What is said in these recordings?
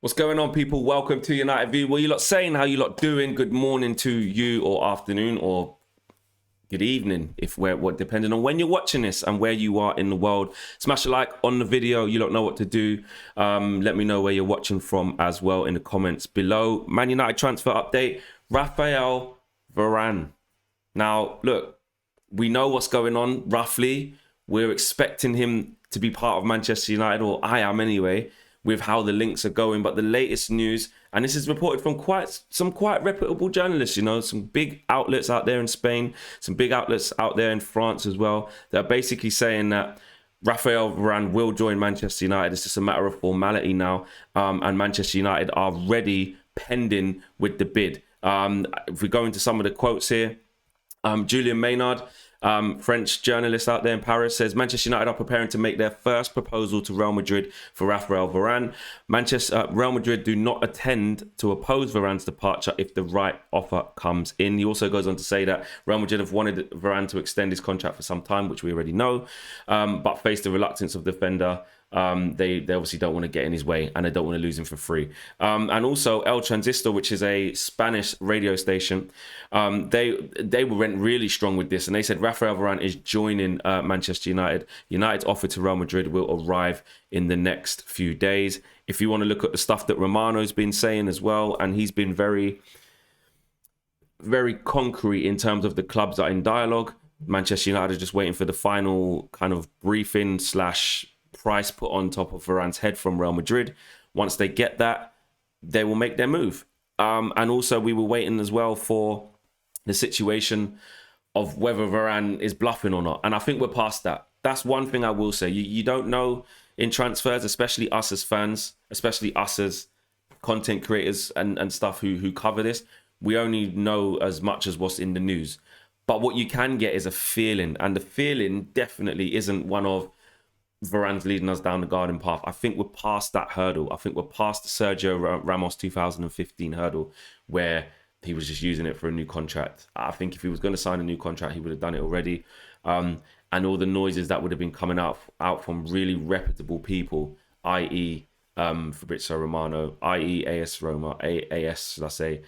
What's going on, people? Welcome to United View. What you lot saying? How you lot doing? Good morning to you, or afternoon, or good evening, depending on when you're watching this and where you are in the world. Smash a like on the video. You don't know what to do. Let me know where you're watching from as well in the comments below. Man United transfer update. Raphaël Varane. Now, look, we know what's going on roughly. We're expecting him to be part of Manchester United, or I am anyway, with how the links are going. But the latest news, and this is reported from some quite reputable journalists, some big outlets out there in Spain, some big outlets out there in France as well, that are basically saying that Raphaël Varane will join Manchester United. It's just a matter of formality now, and Manchester United are ready, pending with the bid. If we go into some of the quotes here, Julian Maynard, French journalist out there in Paris, says Manchester United are preparing to make their first proposal to Real Madrid for Raphaël Varane. Real Madrid do not intend to oppose Varane's departure if the right offer comes in. He also goes on to say that Real Madrid have wanted Varane to extend his contract for some time, which we already know, but face the reluctance of the defender. They obviously don't want to get in his way, and they don't want to lose him for free. And also El Transistor, which is a Spanish radio station, they went really strong with this, and they said Raphaël Varane is joining Manchester United. United's offer to Real Madrid will arrive in the next few days. If you want to look at the stuff that Romano's been saying as well, and he's been very, very concrete in terms of the clubs that are in dialogue. Manchester United are just waiting for the final kind of briefing / price put on top of Varane's head from Real Madrid. Once they get that, they will make their move. And also we were waiting as well for the situation of whether Varane is bluffing or not. And I think we're past that. That's one thing I will say. You don't know in transfers, especially us as fans, especially us as content creators and stuff who cover this. We only know as much as what's in the news. But what you can get is a feeling. And the feeling definitely isn't one of Varane's leading us down the garden path. I think we're past that hurdle. I think we're past the Sergio Ramos 2015 hurdle where he was just using it for a new contract. I think if he was going to sign a new contract, he would have done it already. And all the noises that would have been coming out from really reputable people, i.e. Fabrizio Romano, i.e. AS Roma, AS, should I say,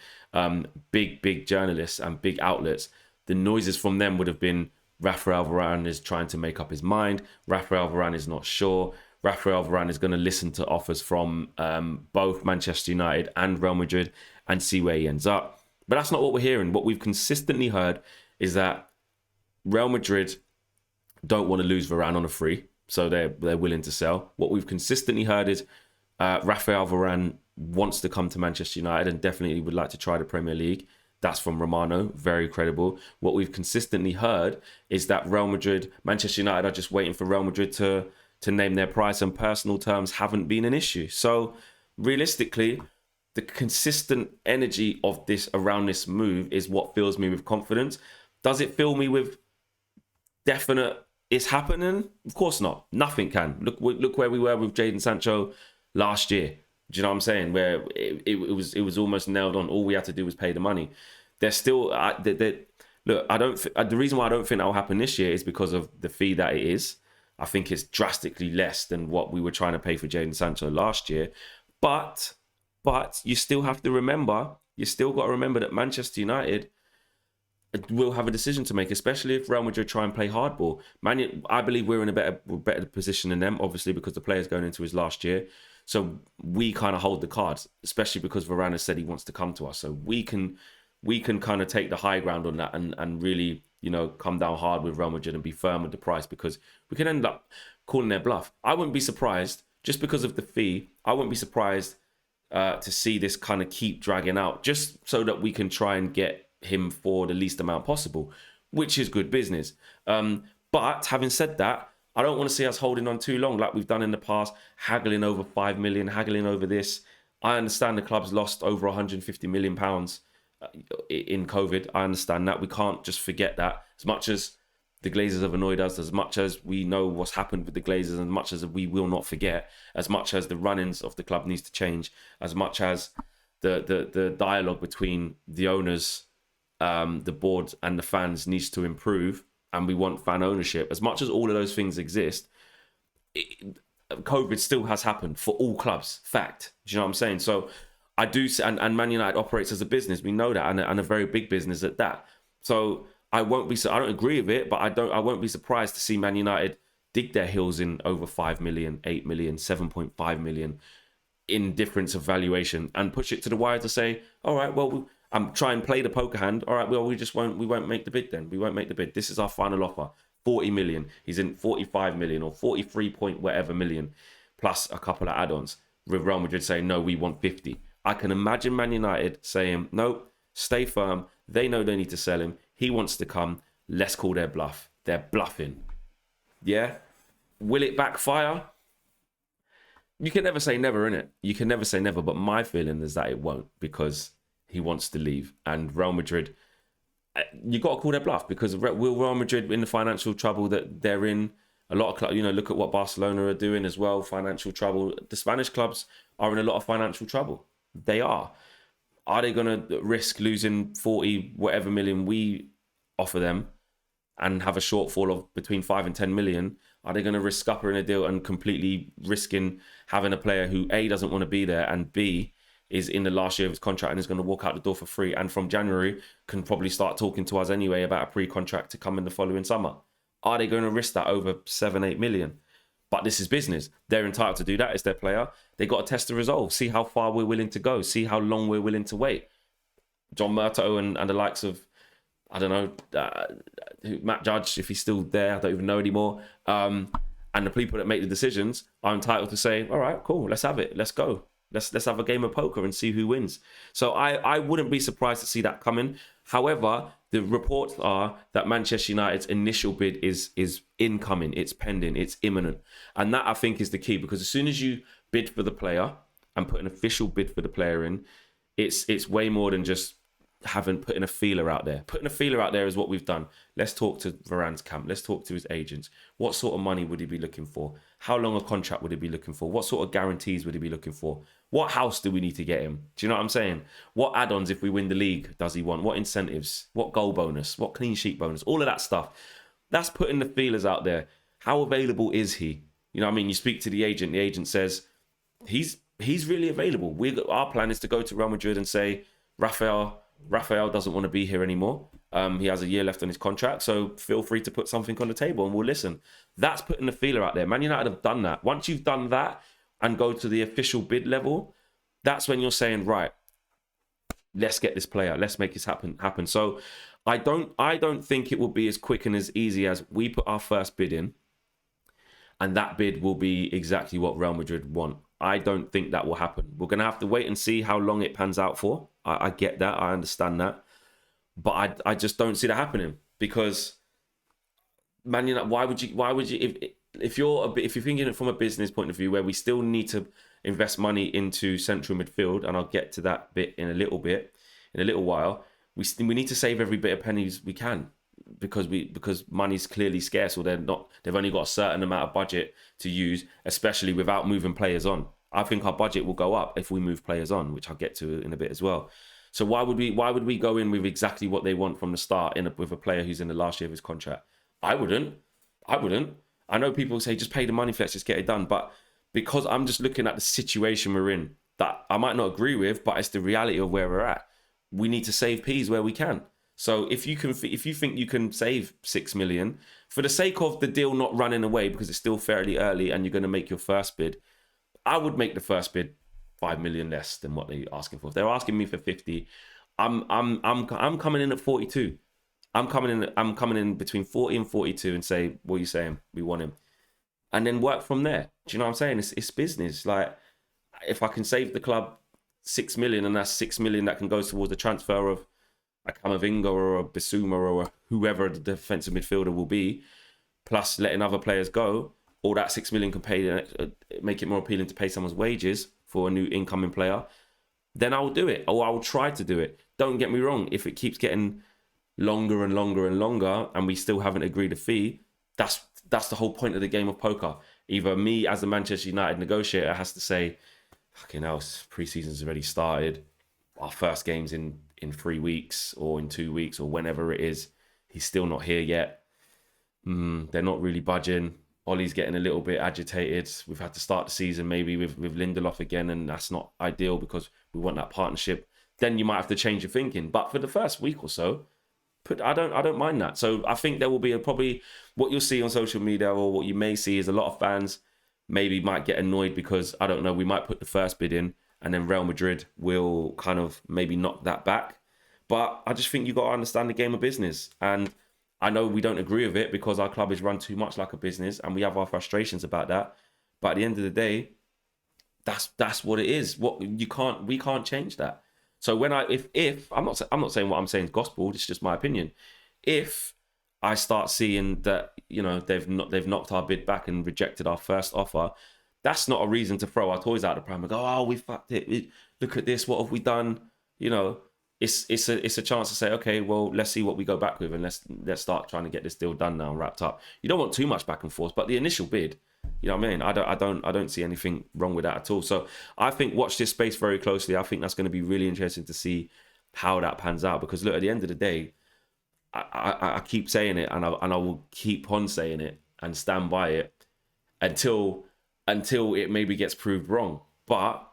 big journalists and big outlets, the noises from them would have been Raphaël Varane is trying to make up his mind. Raphaël Varane is not sure. Raphaël Varane is going to listen to offers from both Manchester United and Real Madrid and see where he ends up. But that's not what we're hearing. What we've consistently heard is that Real Madrid don't want to lose Varane on a free, so they're willing to sell. What we've consistently heard is Raphaël Varane wants to come to Manchester United and definitely would like to try the Premier League. That's from Romano, very credible. What we've consistently heard is that Manchester United are just waiting for Real Madrid to name their price, and personal terms haven't been an issue. So realistically, the consistent energy of this around this move is what fills me with confidence. Does it fill me with definite it's happening? Of course not. Nothing can. Look where we were with Jadon Sancho last year. Do you know what I'm saying? Where it was almost nailed on. All we had to do was pay the money. There's still look. The reason why I don't think that will happen this year is because of the fee that it is. I think it's drastically less than what we were trying to pay for Jadon Sancho last year. But you still have to remember. You still got to remember that Manchester United will have a decision to make, especially if Real Madrid try and play hardball. I believe we're in a better position than them, obviously, because the player's going into his last year. So we kind of hold the cards, especially because Varane has said he wants to come to us. So we can kind of take the high ground on that and really, come down hard with Real Madrid and be firm with the price, because we can end up calling their bluff. I wouldn't be surprised, just because of the fee, I wouldn't be surprised to see this kind of keep dragging out, just so that we can try and get him for the least amount possible, which is good business. But having said that, I don't want to see us holding on too long like we've done in the past, haggling over 5 million, haggling over this. I understand the club's lost over 150 million pounds in COVID. I understand that. We can't just forget that. As much as the Glazers have annoyed us, as much as we know what's happened with the Glazers, as much as we will not forget, as much as the run-ins of the club needs to change, as much as the dialogue between the owners, the board and the fans needs to improve, and we want fan ownership, as much as all of those things exist, COVID still has happened for all clubs. Fact. Do you know what I'm saying? So I do, and Man United operates as a business. We know that, and a very big business at that. So I won't be. I don't agree with it, but I won't be surprised to see Man United dig their heels in over 5 million, 8 million, 7.5 million in difference of valuation, and push it to the wire to say, all right, well, I'm try and play the poker hand. All right, well, we won't make the bid then. We won't make the bid. This is our final offer. 40 million. He's in 45 million or 43 point whatever million, plus a couple of add-ons. With Real Madrid saying, no, we want 50. I can imagine Man United saying, no, stay firm. They know they need to sell him. He wants to come. Let's call their bluff. They're bluffing. Yeah? Will it backfire? You can never say never, innit? You can never say never, but my feeling is that it won't, because he wants to leave. And Real Madrid, you got to call their bluff, because will Real Madrid, in the financial trouble that they're in, a lot of clubs, look at what Barcelona are doing as well, financial trouble. The Spanish clubs are in a lot of financial trouble. They are. Are they going to risk losing 40 whatever million we offer them and have a shortfall of between 5 and 10 million? Are they going to risk scupper in a deal and completely risking having a player who A, doesn't want to be there, and B, is in the last year of his contract and is going to walk out the door for free, and from January can probably start talking to us anyway about a pre-contract to come in the following summer? Are they going to risk that over 7, 8 million? But this is business. They're entitled to do that. It's their player. They got to test the resolve, see how far we're willing to go, see how long we're willing to wait. John Murto and the likes of, I don't know, Matt Judge, if he's still there, I don't even know anymore. And the people that make the decisions are entitled to say, all right, cool, let's have it. Let's go. Let's have a game of poker and see who wins. So I wouldn't be surprised to see that coming. However, the reports are that Manchester United's initial bid is incoming, it's pending, it's imminent. And that, I think, is the key, because as soon as you bid for the player and put an official bid for the player in, it's way more than just putting a feeler out there. Putting a feeler out there is what we've done. Let's talk to Varane's camp. Let's talk to his agents. What sort of money would he be looking for? How long a contract would he be looking for? What sort of guarantees would he be looking for? What house do we need to get him? Do you know what I'm saying? What add-ons, if we win the league, does he want? What incentives? What goal bonus? What clean sheet bonus? All of that stuff. That's putting the feelers out there. How available is he? You know what I mean? You speak to the agent says, he's really available. Our plan is to go to Real Madrid and say, Raphael doesn't want to be here anymore. He has a year left on his contract, so feel free to put something on the table and we'll listen. That's putting the feeler out there. Man United have done that. Once you've done that and go to the official bid level, that's when you're saying, right, let's get this player. Let's make this happen. So I don't think it will be as quick and as easy as we put our first bid in and that bid will be exactly what Real Madrid want. I don't think that will happen. We're going to have to wait and see how long it pans out for. I get that. I understand that. But I just don't see that happening, because Man United, why would you if you're thinking it from a business point of view, where we still need to invest money into central midfield, and I'll get to that bit in a little while, we need to save every bit of pennies we can, because money's clearly scarce, or they've only got a certain amount of budget to use, especially without moving players on. I think our budget will go up if we move players on, which I'll get to in a bit as well. So why would we go in with exactly what they want from the start with a player who's in the last year of his contract? I wouldn't. I know people say just pay the money, let's just get it done. But because I'm just looking at the situation we're in, that I might not agree with, but it's the reality of where we're at. We need to save peas where we can. So if you think you can save 6 million for the sake of the deal not running away, because it's still fairly early and you're going to make your first bid, I would make the first bid 5 million less than what they're asking for. If they're asking me for 50, I'm coming in at 42. I'm coming in between 40 and 42 and say, what are you saying? We want him. And then work from there. Do you know what I'm saying? It's business. Like, if I can save the club 6 million, and that's 6 million that can go towards the transfer of a Camavinga or a Bissouma or whoever the defensive midfielder will be, plus letting other players go, all that 6 million can make it more appealing to pay someone's wages for a new incoming player, then I will do it, or I will try to do it. Don't get me wrong, if it keeps getting longer and longer and longer and we still haven't agreed a fee, that's the whole point of the game of poker. Either me as a Manchester United negotiator has to say, fucking hell, pre-season's already started, our first game's in 3 weeks or in 2 weeks or whenever it is, he's still not here yet. They're not really budging. Ollie's getting a little bit agitated. We've had to start the season maybe with Lindelof again, and that's not ideal because we want that partnership. Then you might have to change your thinking. But for the first week or so, I don't mind that. So I think there will be probably what you'll see on social media, or what you may see, is a lot of fans maybe might get annoyed because, I don't know, we might put the first bid in and then Real Madrid will kind of maybe knock that back. But I just think you got to understand the game of business. And I know we don't agree with it because our club is run too much like a business and we have our frustrations about that. But at the end of the day, that's what it is. We can't change that. So if I'm not saying what I'm saying is gospel, it's just my opinion. If I start seeing that, they've knocked our bid back and rejected our first offer, that's not a reason to throw our toys out the pram and go, oh, we fucked it. Look at this. What have we done? It's a chance to say, okay, well, let's see what we go back with, and let's start trying to get this deal done now and wrapped up. You don't want too much back and forth, but the initial bid, you know what I mean? I don't see anything wrong with that at all. So I think watch this space very closely. I think that's going to be really interesting to see how that pans out, because look, at the end of the day, I keep saying it, and I will keep on saying it and stand by it until it maybe gets proved wrong. But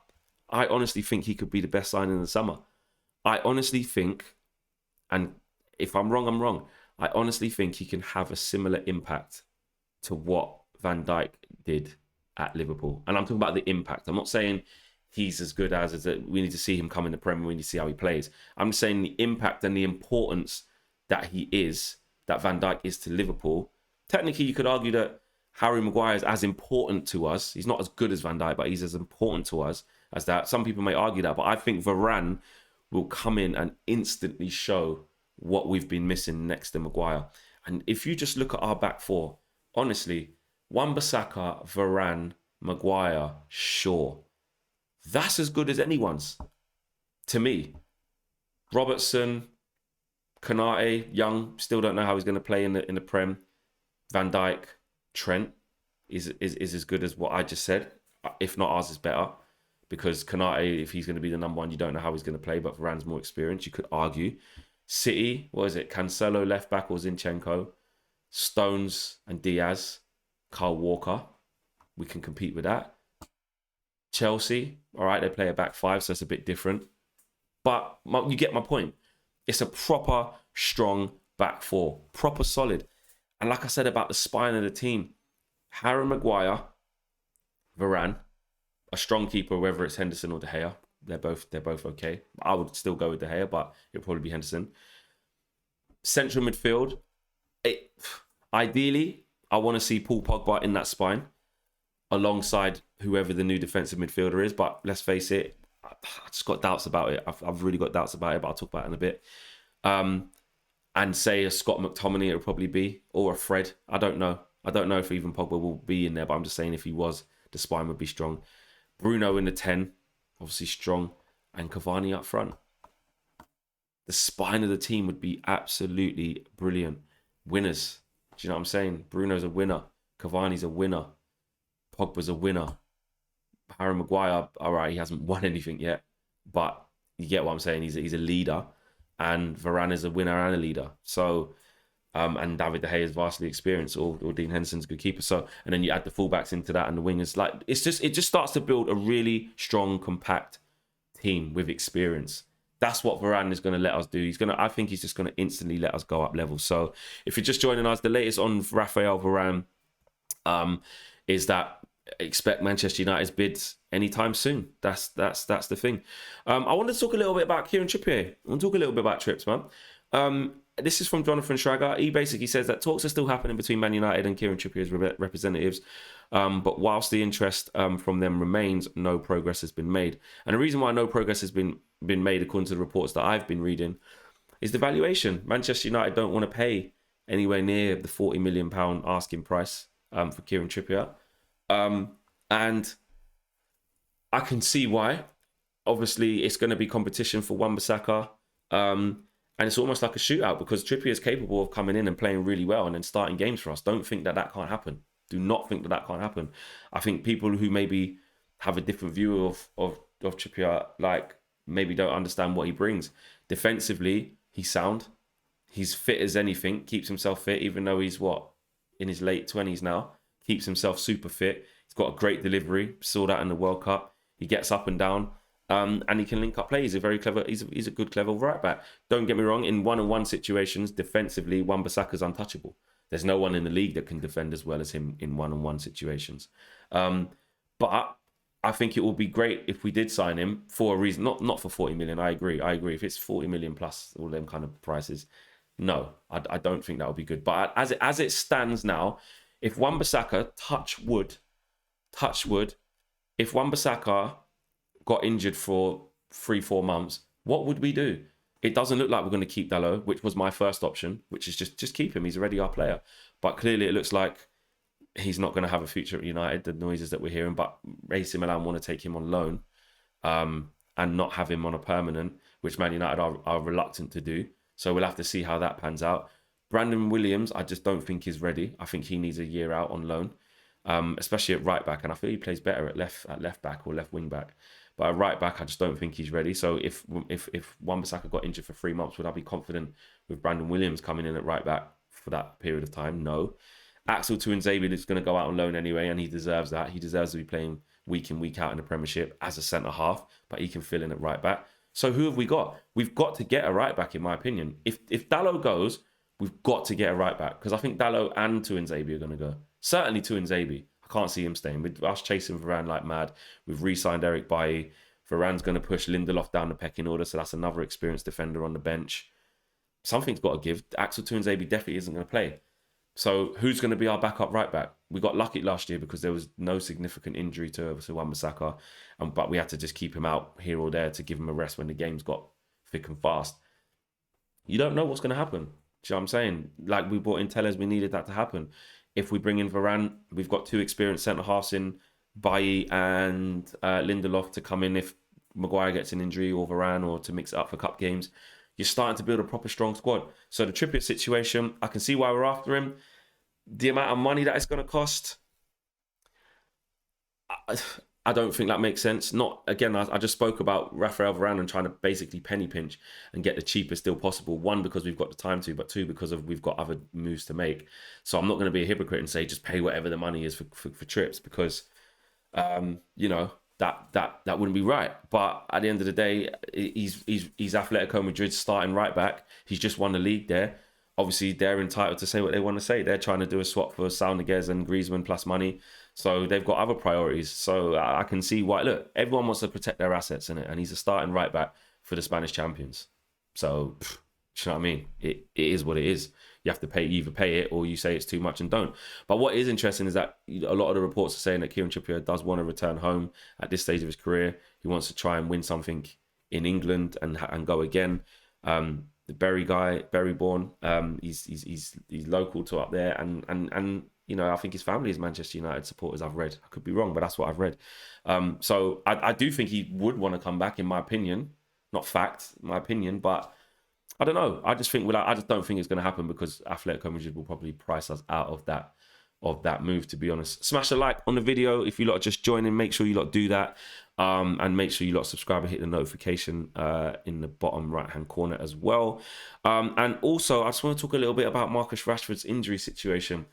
I honestly think he could be the best signing in the summer. I honestly think, and if I'm wrong, I'm wrong. I honestly think he can have a similar impact to what Van Dijk did at Liverpool. And I'm talking about the impact. I'm not saying he's as good as we need to see him come in the Premier, we need to see how he plays. I'm just saying the impact and the importance that Van Dijk is to Liverpool. Technically, you could argue that Harry Maguire is as important to us. He's not as good as Van Dijk, but he's as important to us as that. Some people may argue that, but I think Varane will come in and instantly show what we've been missing next to Maguire. And if you just look at our back four, honestly, Wan-Bissaka, Varane, Maguire, Shaw, that's as good as anyone's to me. Robertson, Konate, Young, still don't know how he's going to play in the Prem. Van Dijk, Trent is as good as what I just said. If not, ours is better. Because Konate, if he's going to be the number one, you don't know how he's going to play, but Varane's more experienced, you could argue. City, what is it? Cancelo left back or Zinchenko? Stones and Diaz. Kyle Walker. We can compete with that. Chelsea, all right, they play a back five, so it's a bit different. But you get my point. It's a proper, strong back four. Proper solid. And like I said about the spine of the team, Harry Maguire, Varane, a strong keeper, whether it's Henderson or De Gea, they're both okay. I would still go with De Gea, but it'll probably be Henderson. Central midfield, ideally, I want to see Paul Pogba in that spine, alongside whoever the new defensive midfielder is. But let's face it, I just got doubts about it. I've really got doubts about it, but I'll talk about it in a bit. And say a Scott McTominay, it would probably be, or a Fred. I don't know. I don't know if even Pogba will be in there, but I'm just saying if he was, the spine would be strong. Bruno in the 10, obviously strong, and Cavani up front. The spine of the team would be absolutely brilliant. Winners. Do you know what I'm saying? Bruno's a winner. Cavani's a winner. Pogba's a winner. Harry Maguire, all right, he hasn't won anything yet, but you get what I'm saying. He's a leader, and Varane is a winner and a leader. So, and David De Gea is vastly experienced, or Dean Henderson's a good keeper. So, and then you add the fullbacks into that and the wingers. Like it just starts to build a really strong, compact team with experience. That's what Varane is going to let us do. I think he's just going to instantly let us go up levels. So, if you're just joining us, the latest on Raphaël Varane is that expect Manchester United's bids anytime soon. That's the thing. I want to talk a little bit about Kieran Trippier. I want to talk a little bit about Trips, man. This is from Jonathan Schrager. He basically says that talks are still happening between Man United and Kieran Trippier's representatives, but whilst the interest from them remains, no progress has been made. And the reason why no progress has been made, according to the reports that I've been reading, is the valuation. Manchester United don't want to pay anywhere near the £40 million asking price for Kieran Trippier. And I can see why. Obviously, it's going to be competition for Wan-Bissaka. And it's almost like a shootout because Trippier is capable of coming in and playing really well and then starting games for us. Don't think that can't happen. Do not think that can't happen. I think people who maybe have a different view of Trippier, like maybe don't understand what he brings. Defensively, he's sound. He's fit as anything, keeps himself fit, even though he's in his late 20s now. keeps himself super fit. He's got a great delivery. Saw that in the World Cup. He gets up and down, and he can link up play. He's a very clever. He's a good, clever right back. Don't get me wrong. In one-on-one situations, defensively, Wan-Bissaka's untouchable. There's no one in the league that can defend as well as him in one-on-one situations. But I think it will be great if we did sign him for a reason, not for 40 million. I agree. If it's 40 million plus all them kind of prices, no, I don't think that would be good. But as it stands now, if Wan-Bissaka, touch wood, if Wan-Bissaka got injured for 3-4 months, what would we do? It doesn't look like we're going to keep Dalot, which was my first option, which is just keep him. He's already our player. But clearly it looks like he's not going to have a future at United, the noises that we're hearing. But AC Milan want to take him on loan and not have him on a permanent, which Man United are reluctant to do. So we'll have to see how that pans out. Brandon Williams, I just don't think is ready. I think he needs a year out on loan, especially at right back. And I feel he plays better at left back or left wing back. But at right back, I just don't think he's ready. So if Wan-Bissaka got injured for 3 months, would I be confident with Brandon Williams coming in at right back for that period of time? No. Axel Tuanzebe is going to go out on loan anyway, and he deserves that. He deserves to be playing week in, week out in the Premiership as a centre-half, but he can fill in at right back. So who have we got? We've got to get a right back, in my opinion. If Dalot goes, we've got to get a right back, because I think Dalot and Tuanzebe are going to go. Certainly Tuanzebe. I can't see him staying. With us chasing Varane like mad, we've re-signed Eric Bailly. Varane's going to push Lindelof down the pecking order, so that's another experienced defender on the bench. Something's got to give. Axel Tuanzebe definitely isn't going to play. So who's going to be our backup right back? We got lucky last year because there was no significant injury to Wan-Bissaka, but we had to just keep him out here or there to give him a rest when the games got thick and fast. You don't know what's going to happen. Do you know what I'm saying? Like we brought in Tellez, we needed that to happen. If we bring in Varane, we've got 2 experienced centre-halves in Bailly and Lindelof to come in if Maguire gets an injury or Varane, or to mix it up for cup games. You're starting to build a proper strong squad. So the Trippier situation, I can see why we're after him. The amount of money that it's going to cost, I don't think that makes sense. I just spoke about Raphaël Varane and trying to basically penny pinch and get the cheapest deal possible. 1, because we've got the time to, but 2, because we've got other moves to make. So I'm not going to be a hypocrite and say just pay whatever the money is for trips, because that wouldn't be right. But at the end of the day, he's Atletico Madrid's starting right back. He's just won the league there. Obviously, they're entitled to say what they want to say. They're trying to do a swap for Saul Niguez and Griezmann plus money. So they've got other priorities. So I can see why. Look, everyone wants to protect their assets in it, and he's a starting right back for the Spanish champions. So, you know what I mean? It is what it is. You have to either pay it or you say it's too much and don't. But what is interesting is that a lot of the reports are saying that Kieran Trippier does want to return home at this stage of his career. He wants to try and win something in England and go again. The Bury guy, Bury born, he's local to up there, and I think his family is Manchester United supporters. I've read. I could be wrong, but that's what I've read. So I do think he would want to come back, in my opinion. Not fact, my opinion, but I don't know. I just don't think it's going to happen, because Atletico Madrid will probably price us out of that move, to be honest. Smash a like on the video if you lot are just joining. Make sure you lot do that. And make sure you lot subscribe and hit the notification in the bottom right hand corner as well. And also, I just want to talk a little bit about Marcus Rashford's injury situation.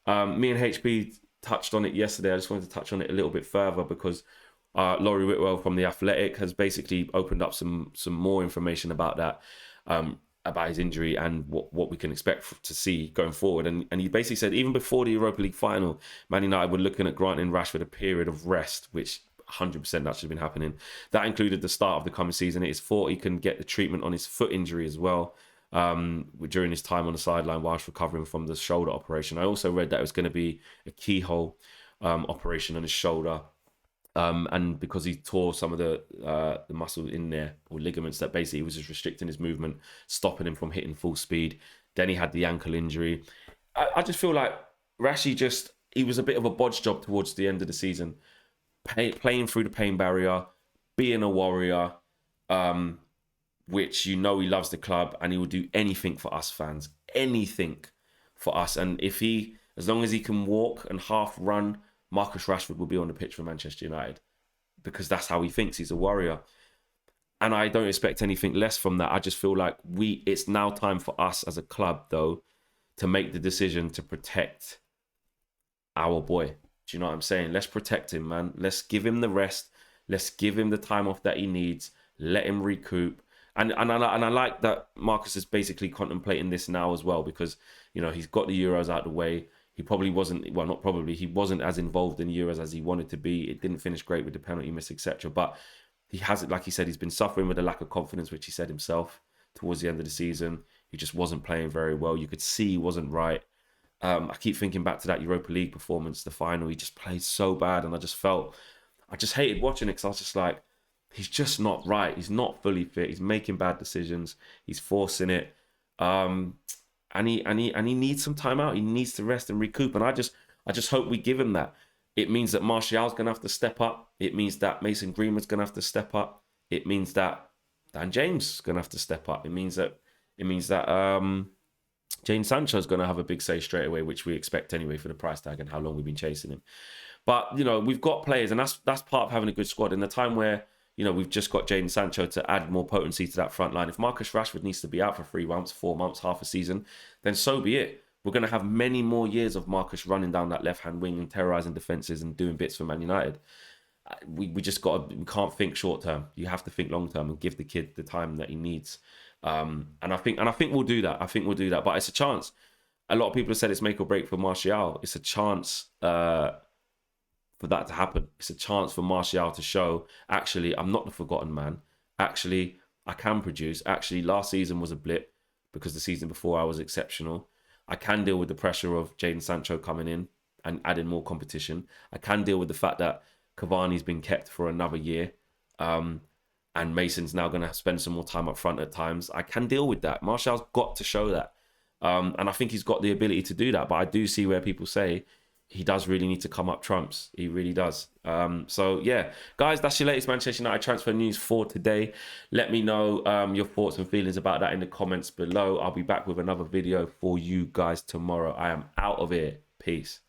Me and HB touched on it yesterday. I just wanted to touch on it a little bit further, because Laurie Whitwell from The Athletic has basically opened up some more information about that, about his injury and what we can expect to see going forward. And he basically said even before the Europa League final, Man United were looking at granting Rashford a period of rest, which 100% that should have been happening. That included the start of the coming season. It is thought he can get the treatment on his foot injury as well, during his time on the sideline whilst recovering from the shoulder operation. I also read that it was going to be a keyhole operation on his shoulder, and because he tore some of the muscle in there, or ligaments, that basically was just restricting his movement, stopping him from hitting full speed. Then he had the ankle injury. I just feel like Rashi he was a bit of a bodge job towards the end of the season, playing through the pain barrier, being a warrior, which he loves the club, and he will do anything for us fans, anything for us. And as long as he can walk and half run, Marcus Rashford will be on the pitch for Manchester United, because that's how he thinks. He's a warrior. And I don't expect anything less from that. I just feel like it's now time for us as a club, though, to make the decision to protect our boy. Do you know what I'm saying? Let's protect him, man. Let's give him the rest. Let's give him the time off that he needs. Let him recoup. And I like that Marcus is basically contemplating this now as well, because, you know, he's got the Euros out of the way. He probably wasn't, well, not probably, he wasn't as involved in Euros as he wanted to be. It didn't finish great with the penalty miss, etc. But he hasn't, like he said, he's been suffering with a lack of confidence, which he said himself towards the end of the season. He just wasn't playing very well. You could see he wasn't right. I keep thinking back to that Europa League performance, the final. He just played so bad, and I just hated watching it, because I was just like, he's just not right. He's not fully fit. He's making bad decisions. He's forcing it. And he needs some time out. He needs to rest and recoup. And I just hope we give him that. It means that Martial's gonna have to step up. It means that Mason Greenwood's gonna have to step up. It means that Dan James is gonna have to step up. It means that Jadon Sancho's gonna have a big say straight away, which we expect anyway for the price tag and how long we've been chasing him. But, you know, we've got players, and that's part of having a good squad. In the time where, you know, we've just got Jadon Sancho to add more potency to that front line. If Marcus Rashford needs to be out for 3 months, 4 months, half a season, then so be it. We're going to have many more years of Marcus running down that left-hand wing and terrorising defences and doing bits for Man United. We can't think short-term. You have to think long-term and give the kid the time that he needs. And I think we'll do that. But it's a chance. A lot of people have said it's make or break for Martial. It's a chance for that to happen. It's a chance for Martial to show, actually, I'm not the forgotten man. Actually, I can produce. Actually, last season was a blip because the season before I was exceptional. I can deal with the pressure of Jadon Sancho coming in and adding more competition. I can deal with the fact that Cavani's been kept for another year. And Mason's now going to spend some more time up front at times. I can deal with that. Martial's got to show that. And I think he's got the ability to do that. But I do see where people say he does really need to come up trumps. He really does. So, yeah. Guys, that's your latest Manchester United transfer news for today. Let me know your thoughts and feelings about that in the comments below. I'll be back with another video for you guys tomorrow. I am out of here. Peace.